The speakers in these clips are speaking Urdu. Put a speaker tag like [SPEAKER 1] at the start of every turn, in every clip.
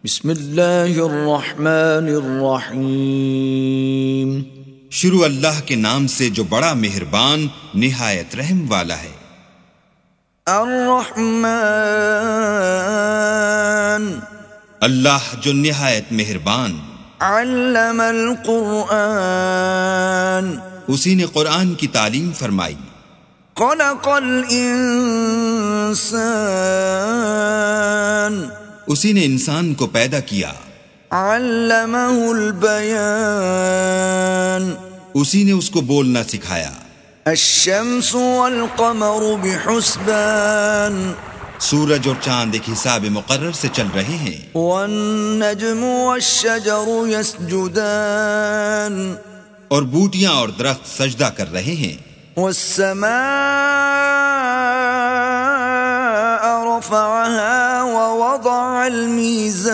[SPEAKER 1] بسم اللہ الرحمن الرحیم۔
[SPEAKER 2] شروع اللہ کے نام سے جو بڑا مہربان نہایت رحم والا ہے۔
[SPEAKER 1] الرحمن،
[SPEAKER 2] اللہ جو نہایت مہربان۔
[SPEAKER 1] علم القرآن،
[SPEAKER 2] اسی نے قرآن کی تعلیم فرمائی۔
[SPEAKER 1] خلق الانسان،
[SPEAKER 2] اسی نے انسان کو پیدا کیا۔
[SPEAKER 1] علمہ البیان،
[SPEAKER 2] اسی نے اس کو بولنا سکھایا۔
[SPEAKER 1] الشمس والقمر بحسبان،
[SPEAKER 2] سورج اور چاند ایک حساب مقرر سے چل رہے ہیں۔
[SPEAKER 1] والنجم والشجر يسجدان،
[SPEAKER 2] اور بوٹیاں اور درخت سجدہ کر رہے ہیں۔
[SPEAKER 1] والسماء رفعها ووضع الميزان،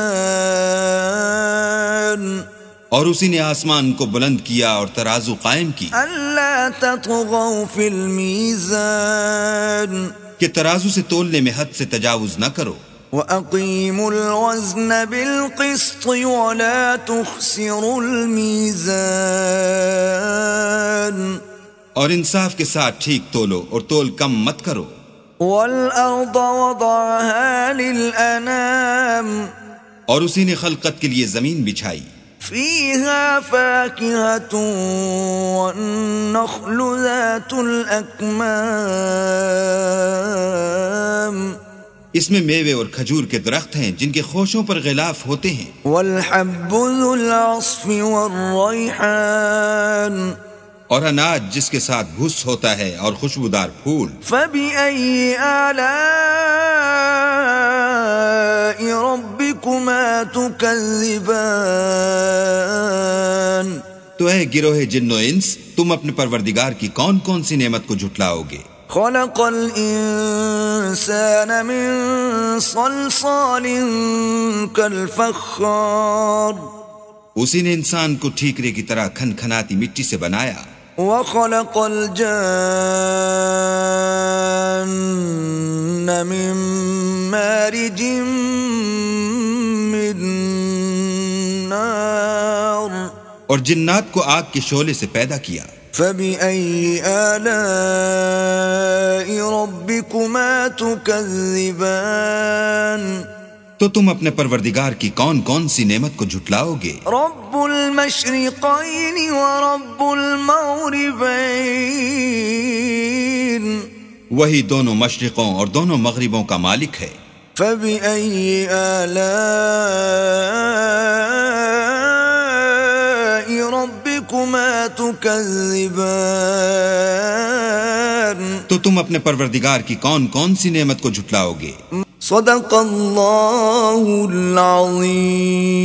[SPEAKER 2] اور اسی نے آسمان کو بلند کیا اور ترازو قائم کی
[SPEAKER 1] ألا تطغوا في الميزان،
[SPEAKER 2] کہ ترازو سے تولنے میں حد سے تجاوز نہ کرو۔
[SPEAKER 1] وَأَقِيمُوا الْوَزْنَ بِالْقِسْطِ وَلَا تُخْسِرُوا الْمِيزَانَ،
[SPEAKER 2] اور انصاف کے ساتھ ٹھیک تولو اور تول کم مت کرو۔
[SPEAKER 1] وَالْأَرْضَ وَضَعَهَا لِلْأَنَامِ،
[SPEAKER 2] اور اسی نے خلقت کے لیے زمین بچھائی۔
[SPEAKER 1] فِيهَا فَاكِهَةٌ وَالنَّخْلُ ذَاتُ الْأَكْمَامِ،
[SPEAKER 2] اس میں میوے اور کھجور کے درخت ہیں جن کے خوشوں پر غلاف ہوتے ہیں۔
[SPEAKER 1] وَالْحَبُّ ذُو الْعَصْفِ وَالرَّيْحَانِ،
[SPEAKER 2] اور اناج جس کے ساتھ بھس ہوتا ہے اور خوشبودار پھول۔
[SPEAKER 1] فَبِأَيِّ آلَاءِ رَبِّكُمَا تُكَذِّبَانِ،
[SPEAKER 2] تو اے گروہ جن و انس، تم اپنے پروردگار کی کون کون سی نعمت کو جھٹلاؤ گے؟
[SPEAKER 1] خلق الانسان من صلصال كالفخار،
[SPEAKER 2] اسی نے انسان کو ٹھیکرے کی طرح کھن کھناتی مٹی سے بنایا۔
[SPEAKER 1] وخلق الجان من مارج من نار،
[SPEAKER 2] اور جنات کو آگ کے شعلے سے پیدا کیا۔
[SPEAKER 1] فَبِأَيِّ آلَاءِ رَبِّكُمَا تُكَذِّبَانِ،
[SPEAKER 2] تو تم اپنے پروردگار کی کون کون سی نعمت کو جھٹلاؤ گے؟
[SPEAKER 1] رب المشرقین ورب المغربین،
[SPEAKER 2] وہی دونوں مشرقوں اور دونوں مغربوں کا مالک ہے۔
[SPEAKER 1] فَبِأَيِّ آلَاءِ رَبِّكُمَا تُكَذِّبَانِ،
[SPEAKER 2] تو تم اپنے پروردگار کی کون کون سی نعمت کو جھٹلاؤ گے؟
[SPEAKER 1] صدق اللہ العظیم۔